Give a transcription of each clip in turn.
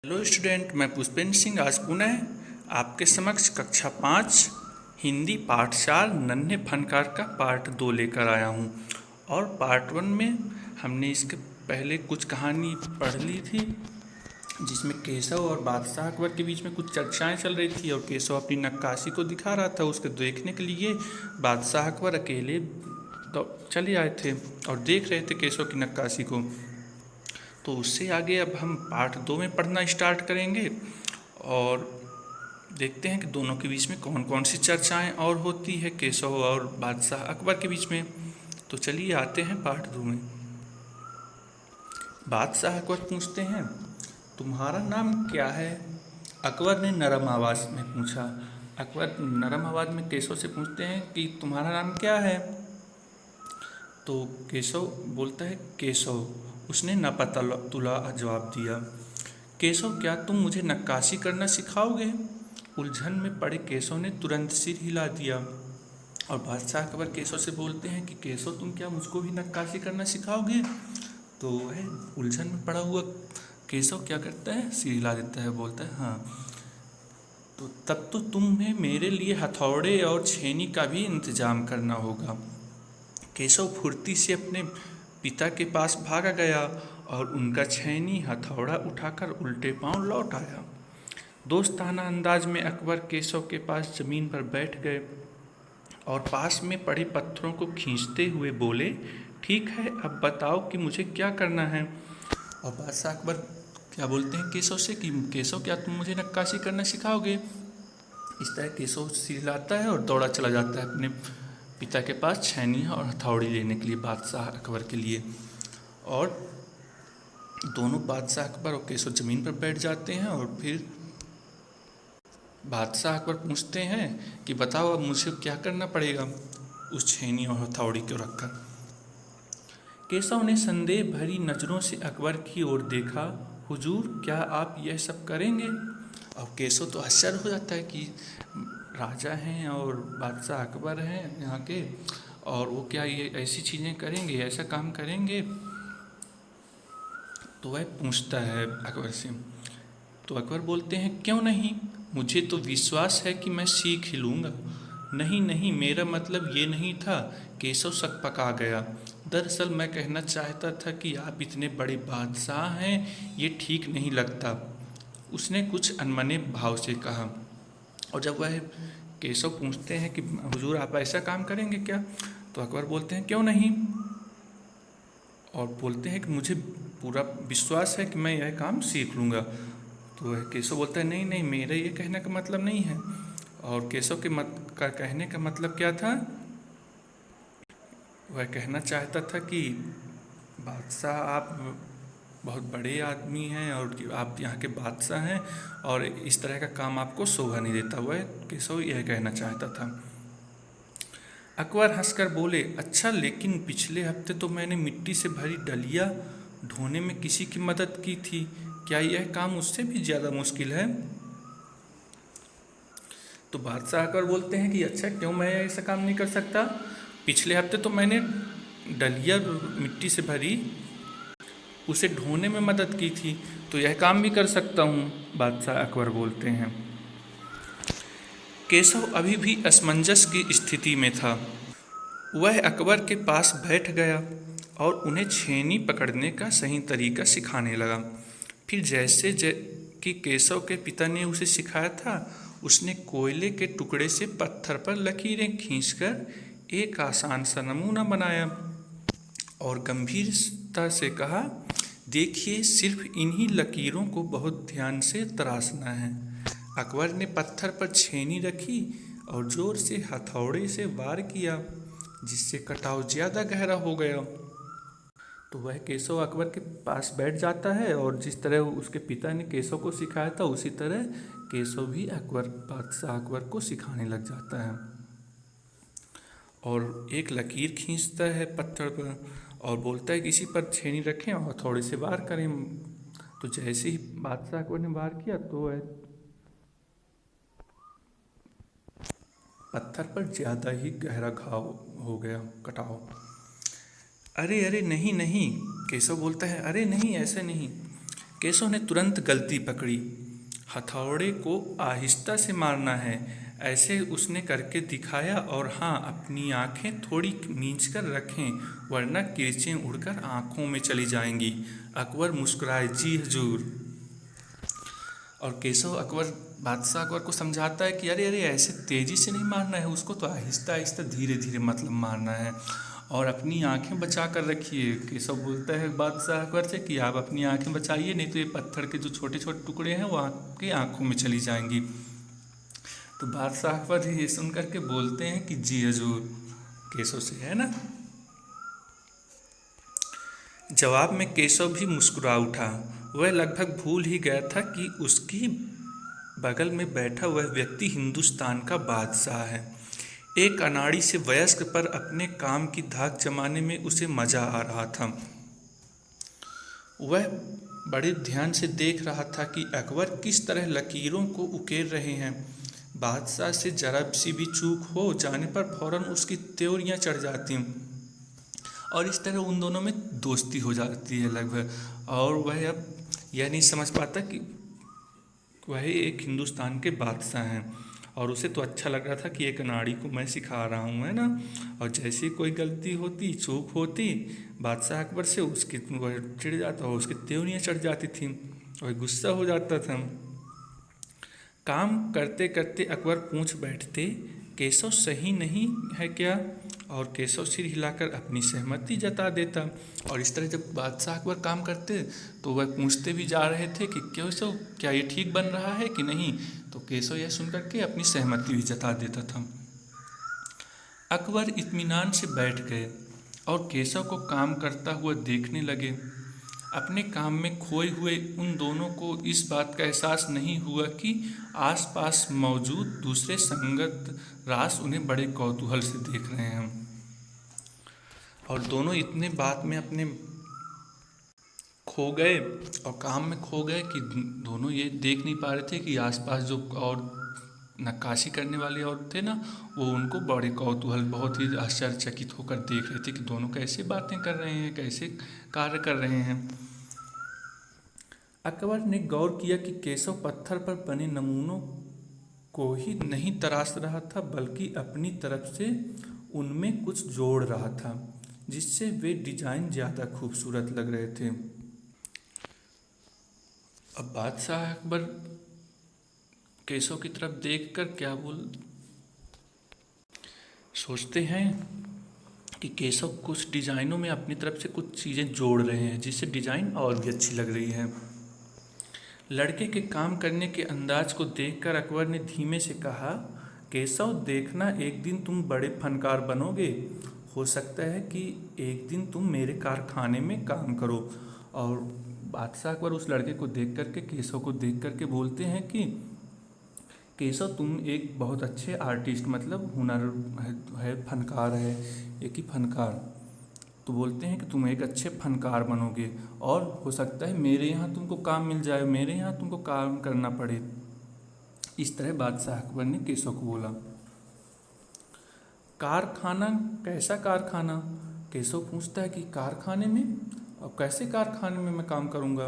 Hello student, मैं पुष्पेंद्र सिंह आज पुनः आपके समक्ष कक्षा 5 हिंदी पाठ 4 नन्हे फनकार का पार्ट 2 लेकर आया हूँ। और पार्ट 1 में हमने इसके पहले कुछ कहानी पढ़ ली थी, जिसमें केशव और बादशाह अकबर के बीच में कुछ चर्चाएं चल रही थी और केशव अपनी नक्काशी को दिखा रहा था। उसके देखने के लिए बादशाह अकबर अकेले तो चले आए थे और देख रहे थे केशव की नक्काशी को। तो उससे आगे अब हम पार्ट 2 में पढ़ना स्टार्ट करेंगे और देखते हैं कि दोनों के बीच में कौन कौन सी चर्चाएं और होती है केशव और बादशाह अकबर के बीच में। तो चलिए आते हैं पार्ट 2 में। बादशाह अकबर पूछते हैं, तुम्हारा नाम क्या है? अकबर ने नरम आवाज़ में पूछा। अकबर नरम आवाज़ में केशव से पूछते हैं कि तुम्हारा नाम क्या है? तो केशव बोलता है केशव। उसने न पता तुला जवाब दिया। केशव, क्या तुम मुझे नक्काशी करना सिखाओगे? उलझन में पड़े केशव ने तुरंत सिर हिला दिया। और बादशाह अकबर केशव से बोलते हैं कि केशव, तुम क्या मुझको भी नक्काशी करना सिखाओगे? तो वह उलझन में पड़ा हुआ केशव क्या करता है, सिर हिला देता है, बोलता है हाँ। तो तब तो तुम्हें मेरे लिए हथौड़े और छेनी का भी इंतजाम करना होगा। केशव फुर्ती से अपने पिता के पास भागा गया और उनका छेनी हथौड़ा उठाकर उल्टे पांव लौट आया। दोस्ताना अंदाज में अकबर केशव के पास जमीन पर बैठ गए और पास में पड़े पत्थरों को खींचते हुए बोले, ठीक है, अब बताओ कि मुझे क्या करना है? और बादशाह अकबर क्या बोलते हैं केशव से कि केशव, क्या तुम मुझे नक्काशी करना सिखाओगे? इस तरह केशव सिरलाता है और दौड़ा चला जाता है अपने पिता के पास छेनी और हथौड़ी लेने के लिए, बादशाह अकबर के लिए। और दोनों बादशाह अकबर और केशव ज़मीन पर बैठ जाते हैं और फिर बादशाह अकबर पूछते हैं कि बताओ अब मुझे क्या करना पड़ेगा उस छेनी और हथौड़ी को रखकर। केशव ने संदेह भरी नज़रों से अकबर की ओर देखा। हुजूर, क्या आप यह सब करेंगे? और केशव तो आश्चर्य हो जाता है कि राजा हैं और बादशाह अकबर हैं यहाँ के, और वो क्या ये ऐसी चीज़ें करेंगे, ऐसा काम करेंगे? तो वह पूछता है अकबर से। तो अकबर बोलते हैं, क्यों नहीं, मुझे तो विश्वास है कि मैं सीख ही लूँगा। नहीं नहीं, मेरा मतलब ये नहीं था। केशव शक पका गया। दरअसल मैं कहना चाहता था कि आप इतने बड़े बादशाह हैं, ये ठीक नहीं लगता। उसने कुछ अनमने भाव से कहा। और जब वह केशव पूछते हैं कि हुजूर आप ऐसा काम करेंगे क्या? तो अकबर बोलते हैं, क्यों नहीं, और बोलते हैं कि मुझे पूरा विश्वास है कि मैं यह काम सीख लूँगा। तो वह केशव बोलता है, नहीं नहीं, मेरे ये कहने का मतलब नहीं है। और केशव के कहने का मतलब क्या था? वह कहना चाहता था कि बादशाह आप बहुत बड़े आदमी हैं और कि आप यहाँ के बादशाह हैं और इस तरह का काम आपको शोभा नहीं देता। वह केशव यह कहना चाहता था। अकबर हंसकर बोले, अच्छा, लेकिन पिछले हफ्ते तो मैंने मिट्टी से भरी डलिया ढोने में किसी की मदद की थी। क्या यह काम उससे भी ज़्यादा मुश्किल है? तो बादशाह अकबर बोलते हैं कि अच्छा, क्यों मैं ऐसा काम नहीं कर सकता? पिछले हफ्ते तो मैंने डलिया मिट्टी से भरी उसे ढोने में मदद की थी, तो यह काम भी कर सकता हूँ, बादशाह अकबर बोलते हैं। केशव अभी भी असमंजस की स्थिति में था। वह अकबर के पास बैठ गया और उन्हें छेनी पकड़ने का सही तरीका सिखाने लगा। फिर जैसे कि केशव के पिता ने उसे सिखाया था, उसने कोयले के टुकड़े से पत्थर पर लकीरें खींचकर एक आसान सा नमूना बनाया और गंभीरता से कहा, देखिए, सिर्फ इन्हीं लकीरों को बहुत ध्यान से तराशना है। अकबर ने पत्थर पर छेनी रखी और जोर से हथौड़े से वार किया, जिससे कटाव ज़्यादा गहरा हो गया। तो वह केशव अकबर के पास बैठ जाता है और जिस तरह उसके पिता ने केशव को सिखाया था, उसी तरह केशव भी बादशाह अकबर को सिखाने लग जाता है और एक लकीर खींचता है पत्थर पर और बोलता है कि इसी पर छेनी रखें और थोड़े से वार करें। तो जैसे ही बादशाह अकबर ने वार किया तो वह पत्थर पर ज़्यादा ही गहरा घाव हो गया, कटाव। अरे अरे, नहीं नहीं, केशव बोलता है, अरे नहीं, ऐसे नहीं। केशव ने तुरंत गलती पकड़ी। हथौड़े को आहिस्ता से मारना है, ऐसे उसने करके दिखाया। और हाँ, अपनी आंखें थोड़ी मींच कर रखें, वरना किरचें उड़कर आंखों में चली जाएंगी। अकबर मुस्कुराए, जी हजूर। और केशव बादशाह अकबर को समझाता है कि अरे अरे, ऐसे तेजी से नहीं मारना है उसको, तो आहिस्ता आहिस्ता धीरे धीरे मतलब मारना है, और अपनी आंखें बचा कर रखिए। केशव बोलता है बादशाह अकबर से कि आप अपनी आंखें बचाइए, नहीं तो ये पत्थर के जो छोटे छोटे टुकड़े हैं वो आपकी आंखों में चली जाएंगी। तो बादशाह अकबर ये सुन करके बोलते हैं कि जी हजूर, केशव से, है ना। जवाब में केशव भी मुस्कुरा उठा। वह लगभग भूल ही गया था कि उसकी बगल में बैठा वह व्यक्ति हिंदुस्तान का बादशाह है। एक अनाड़ी से वयस्क पर अपने काम की धाक जमाने में उसे मजा आ रहा था। वह बड़े ध्यान से देख रहा था कि अकबर किस तरह लकीरों को उकेर रहे हैं। बादशाह से जरा सी भी चूक हो जाने पर फौरन उसकी त्योरियां चढ़ जाती, और इस तरह उन दोनों में दोस्ती हो जाती है लगभग। और वह अब यह नहीं समझ पाता कि वह एक हिंदुस्तान के बादशाह हैं, और उसे तो अच्छा लग रहा था कि एक अनाड़ी को मैं सिखा रहा हूँ, है ना। और जैसे ही कोई गलती होती, चूक होती बादशाह अकबर से, उसकी वह चिढ़ जाता और उसकी त्योरियां चढ़ जाती थी, वह गुस्सा हो जाता था। काम करते करते अकबर पूछ बैठते, केशव सही नहीं है क्या? और केशव सिर हिलाकर अपनी सहमति जता देता। और इस तरह जब बादशाह अकबर काम करते तो वह पूछते भी जा रहे थे कि केशव, क्या ये ठीक बन रहा है कि नहीं? तो केशव यह सुन करके अपनी सहमति भी जता देता था। अकबर इत्मीनान से बैठ गए और केशव को काम करता हुआ देखने लगे। अपने काम में खोए हुए उन दोनों को इस बात का एहसास नहीं हुआ कि आसपास मौजूद दूसरे संगत रास उन्हें बड़े कौतूहल से देख रहे हैं। और दोनों इतने बात में अपने खो गए और काम में खो गए कि दोनों ये देख नहीं पा रहे थे कि आसपास जो और नक्काशी करने वाले और थे ना, वो उनको बड़े कौतूहल, बहुत ही आश्चर्यचकित होकर देख रहे थे कि दोनों कैसे बातें कर रहे हैं, कैसे कार्य कर रहे हैं। अकबर ने गौर किया कि केशव पत्थर पर बने नमूनों को ही नहीं तराश रहा था, बल्कि अपनी तरफ से उनमें कुछ जोड़ रहा था, जिससे वे डिजाइन ज़्यादा खूबसूरत लग रहे थे। अब बादशाह अकबर केशव की तरफ देखकर क्या सोचते हैं कि केशव कुछ डिज़ाइनों में अपनी तरफ से कुछ चीज़ें जोड़ रहे हैं, जिससे डिज़ाइन और भी अच्छी लग रही है। लड़के के काम करने के अंदाज को देखकर अकबर ने धीमे से कहा, केशव, देखना एक दिन तुम बड़े फनकार बनोगे। हो सकता है कि एक दिन तुम मेरे कारखाने में काम करो। और बादशाह अकबर उस लड़के को देख करके, केशव को देख करके बोलते हैं कि केशव, तुम एक बहुत अच्छे आर्टिस्ट, मतलब हुनर है, फनकार है, एक ही फनकार। तो बोलते हैं कि तुम एक अच्छे फनकार बनोगे, और हो सकता है मेरे यहाँ तुमको काम मिल जाए, मेरे यहाँ तुमको काम करना पड़े। इस तरह बादशाह अकबर ने केशव को बोला। कारखाना? कैसा कारखाना? केशव पूछता है कि कारखाने में? अब कैसे कारखाने में मैं काम करूँगा?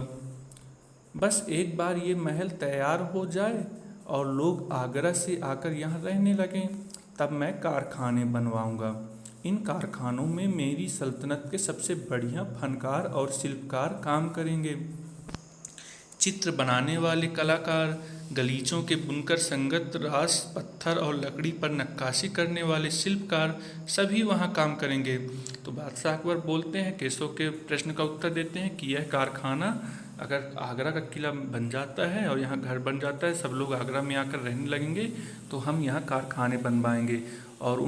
बस एक बार ये महल तैयार हो जाए और लोग आगरा से आकर यहाँ रहने लगें, तब मैं कारखाने बनवाऊँगा। इन कारखानों में मेरी सल्तनत के सबसे बढ़िया फनकार और शिल्पकार काम करेंगे। चित्र बनाने वाले कलाकार, गलीचों के बुनकर, संगत रास पत्थर और लकड़ी पर नक्काशी करने वाले शिल्पकार, सभी वहाँ काम करेंगे। तो बादशाह अकबर बोलते हैं, केशव के प्रश्न का उत्तर देते हैं कि यह कारखाना अगर आगरा का किला बन जाता है और यहाँ घर बन जाता है, सब लोग आगरा में आकर रहने लगेंगे, तो हम यहाँ कारखाने बनवाएंगे। और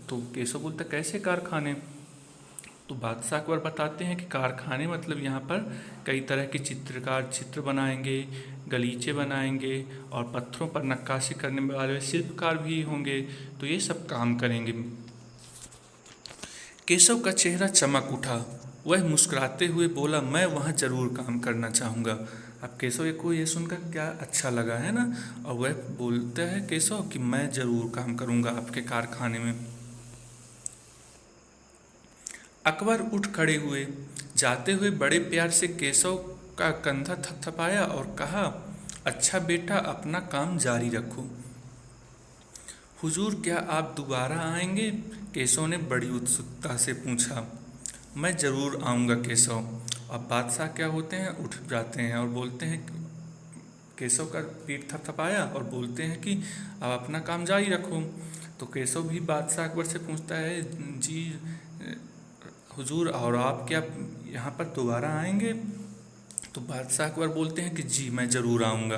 तो केशव बोलता है, कैसे कारखाने? तो बादशाह अकबर बताते हैं कि कारखाने मतलब यहाँ पर कई तरह के चित्रकार चित्र बनाएंगे, गलीचे बनाएंगे, और पत्थरों पर नक्काशी करने वाले शिल्पकार भी होंगे, तो ये सब काम करेंगे। केशव का चेहरा चमक उठा। वह मुस्कुराते हुए बोला, मैं वहाँ ज़रूर काम करना चाहूँगा। अब केशव को ये सुनकर क्या अच्छा लगा, है ना। और वह बोलता है केशव कि मैं ज़रूर काम करूँगा आपके कारखाने में। अकबर उठ खड़े हुए। जाते हुए बड़े प्यार से केशव का कंधा थपथपाया और कहा, अच्छा बेटा, अपना काम जारी रखो। हुजूर, क्या आप दोबारा आएंगे? केशव ने बड़ी उत्सुकता से पूछा। मैं ज़रूर आऊँगा केशव। अब बादशाह क्या होते हैं, उठ जाते हैं और बोलते हैं, केशव का पीठ थपथपाया और बोलते हैं कि अब अपना काम जारी रखो। तो केशव भी बादशाह अकबर से पूछता है, जी हुजूर, और आप क्या यहाँ पर दोबारा आएंगे? तो बादशाह अकबर बोलते हैं कि जी मैं ज़रूर आऊँगा।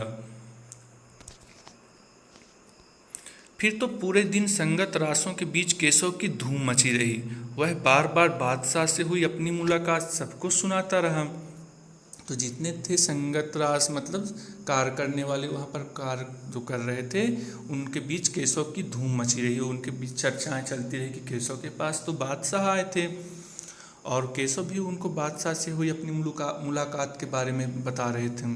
फिर तो पूरे दिन संगत रासों के बीच केशव की धूम मची रही। वह बार बार बादशाह से हुई अपनी मुलाकात सबको सुनाता रहा। तो जितने थे संगत रास मतलब कार्य करने वाले, वहाँ पर कार्य जो कर रहे थे, उनके बीच केशव की धूम मची रही। उनके बीच चर्चाएं चलती रही कि केशव के पास तो बादशाह आए थे और केशव भी उनको बादशाह से हुई अपनी मुलाकात के बारे में बता रहे थे।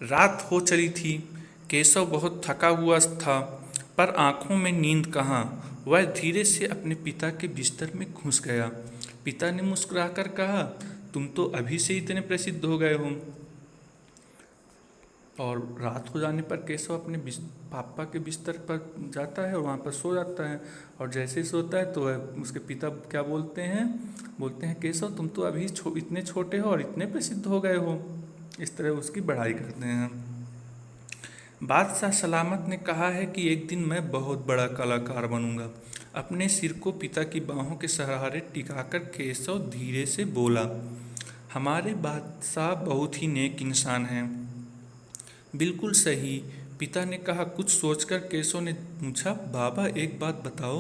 रात हो चली थी। केशव बहुत थका हुआ था, पर आंखों में नींद कहाँ। वह धीरे से अपने पिता के बिस्तर में घुस गया। पिता ने मुस्कुराकर कहा, तुम तो अभी से इतने प्रसिद्ध हो गए हो। और रात हो जाने पर केशव अपने पापा के बिस्तर पर जाता है और वहाँ पर सो जाता है। और जैसे ही सोता है तो वह उसके पिता क्या बोलते हैं, केशव तुम तो अभी इतने छोटे हो और इतने प्रसिद्ध हो गए हो। इस तरह उसकी बढ़ाई करते हैं। बादशाह सलामत ने कहा है कि एक दिन मैं बहुत बड़ा कलाकार बनूंगा। अपने सिर को पिता की बाहों के सहारे टिकाकर केशव धीरे से बोला, हमारे बादशाह बहुत ही नेक इंसान हैं। बिल्कुल सही, पिता ने कहा। कुछ सोचकर केशव ने पूछा, बाबा एक बात बताओ,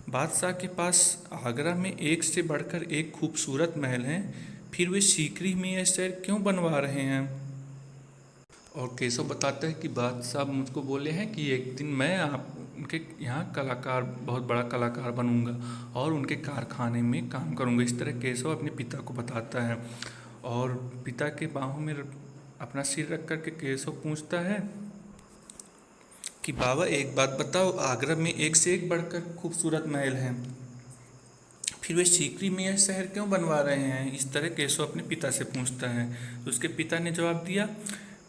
बादशाह के पास आगरा में एक से बढ़कर एक खूबसूरत महल हैं, फिर वे सीकरी में यह शहर क्यों बनवा रहे हैं? और केशव बताता है कि बादशाह मुझको बोले हैं कि एक दिन मैं आप उनके यहाँ कलाकार, बहुत बड़ा कलाकार बनूंगा और उनके कारखाने में काम करूंगा। इस तरह केशव अपने पिता को बताता है और पिता के बाहों में अपना सिर रख कर के केशव पूछता है कि बाबा एक बात बताओ, आगरा में एक से एक बढ़कर खूबसूरत महल हैं, फिर वे सीकरी में यह शहर क्यों बनवा रहे हैं? इस तरह केशव अपने पिता से पूछता है। तो उसके पिता ने जवाब दिया।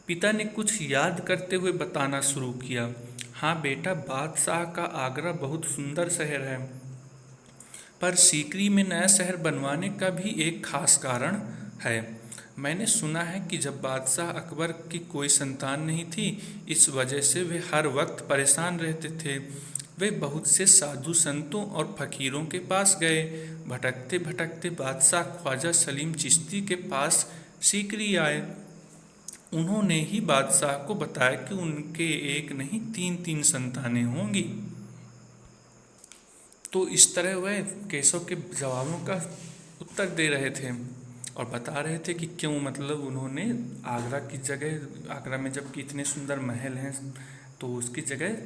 पिता ने कुछ याद करते हुए बताना शुरू किया, हाँ बेटा, बादशाह का आगरा बहुत सुंदर शहर है, पर सीकरी में नया शहर बनवाने का भी एक खास कारण है। मैंने सुना है कि जब बादशाह अकबर की कोई संतान नहीं थी, इस वजह से वे हर वक्त परेशान रहते थे। वे बहुत से साधु संतों और फकीरों के पास गए। भटकते भटकते बादशाह ख्वाजा सलीम चिश्ती के पास सीकरी आए। उन्होंने ही बादशाह को बताया कि उनके एक नहीं तीन तीन संतानें होंगी। तो इस तरह वह केशव के जवाबों का उत्तर दे रहे थे और बता रहे थे कि क्यों, मतलब उन्होंने आगरा की जगह, आगरा में जबकि इतने सुंदर महल हैं, तो उसकी जगह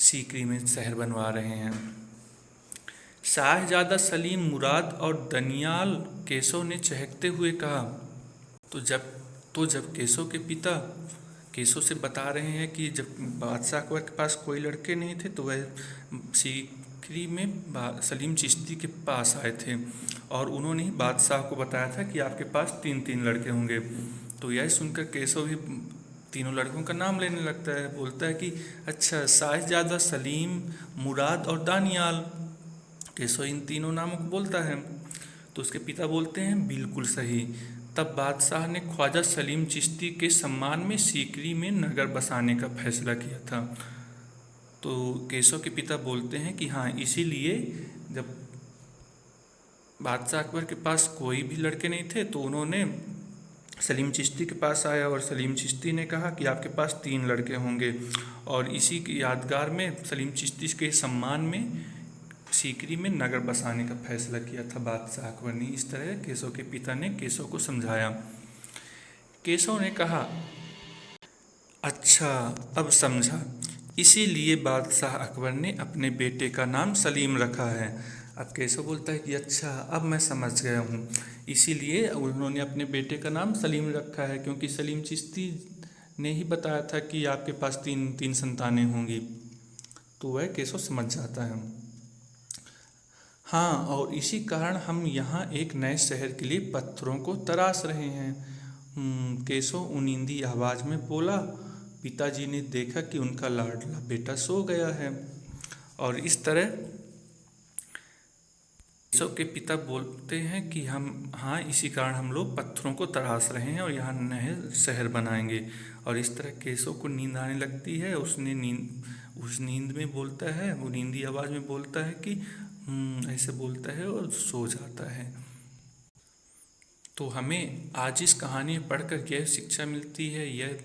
सीकरी में शहर बनवा रहे हैं। शाहजादा सलीम, मुराद और दनियाल, केशव ने चहकते हुए कहा। तो जब केशव के पिता केशव से बता रहे हैं कि जब बादशाह अकबर के पास कोई लड़के नहीं थे तो वह सीकरी में सलीम चिश्ती के पास आए थे और उन्होंने ही बादशाह को बताया था कि आपके पास तीन तीन लड़के होंगे। तो यह सुनकर केशव भी तीनों लड़कों का नाम लेने लगता है। बोलता है कि अच्छा, शाहजादा, सलीम, मुराद और दानियाल। केशव इन तीनों नामों को बोलता है। तो उसके पिता बोलते हैं, बिल्कुल सही। तब बादशाह ने ख्वाजा सलीम चिश्ती के सम्मान में सीकरी में नगर बसाने का फैसला किया था। तो केशव के पिता बोलते हैं कि हाँ, इसीलिए जब बादशाह अकबर के पास कोई भी लड़के नहीं थे तो उन्होंने सलीम चिश्ती के पास आया और सलीम चिश्ती ने कहा कि आपके पास तीन लड़के होंगे, और इसी की यादगार में सलीम चिश्ती के सम्मान में सीकरी में नगर बसाने का फैसला किया था बादशाह अकबर ने। इस तरह केशव के पिता ने केशव को समझाया। केशव ने कहा, अच्छा, अब समझा, इसीलिए बादशाह अकबर ने अपने बेटे का नाम सलीम रखा है। अब केशव बोलता है कि अच्छा, अब मैं समझ गया हूँ, इसीलिए उन्होंने अपने बेटे का नाम सलीम रखा है, क्योंकि सलीम चिश्ती ने ही बताया था कि आपके पास तीन तीन संतानें होंगी। तो वह केशव समझ जाता है। हाँ, और इसी कारण हम यहाँ एक नए शहर के लिए पत्थरों को तराश रहे हैं। केशव उनींदी आवाज में बोला। पिताजी ने देखा कि उनका लाडला बेटा सो गया है। और इस तरह केशव के पिता बोलते हैं कि हम हाँ, इसी कारण हम लोग पत्थरों को तराश रहे हैं और यहाँ नए शहर बनाएंगे। और इस तरह केशव को नींद आने लगती है। उस नींद में बोलता है, वो नींदी आवाज में बोलता है कि ऐसे बोलता है और सो जाता है। तो हमें आज इस कहानी पढ़कर यह शिक्षा मिलती है, यह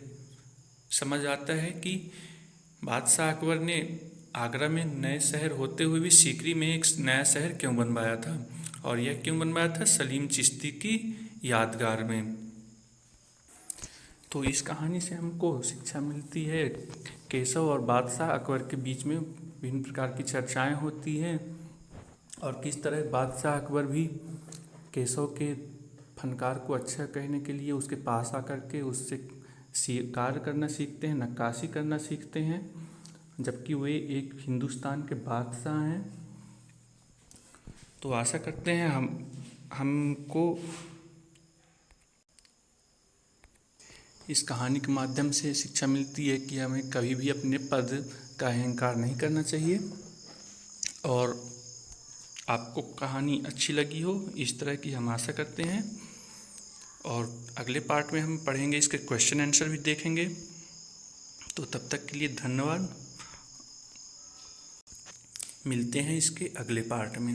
समझ आता है कि बादशाह अकबर ने आगरा में नए शहर होते हुए भी सीकरी में एक नया शहर क्यों बनवाया था, और यह क्यों बनवाया था? सलीम चिश्ती की यादगार में। तो इस कहानी से हमको शिक्षा मिलती है, केशव और बादशाह अकबर के बीच में विभिन्न प्रकार की चर्चाएं होती हैं और किस तरह बादशाह अकबर भी केशव के फनकार को अच्छा कहने के लिए उसके पास आकर के उससे कार्य करना सीखते हैं, नक्काशी करना सीखते हैं, जबकि वे एक हिंदुस्तान के बादशाह हैं। तो आशा करते हैं हमको इस कहानी के माध्यम से शिक्षा मिलती है कि हमें कभी भी अपने पद का अहंकार नहीं करना चाहिए। और आपको कहानी अच्छी लगी हो, इस तरह की हम आशा करते हैं। और अगले पार्ट में हम पढ़ेंगे, इसके क्वेश्चन आंसर भी देखेंगे। तो तब तक के लिए धन्यवाद। मिलते हैं इसके अगले पार्ट में।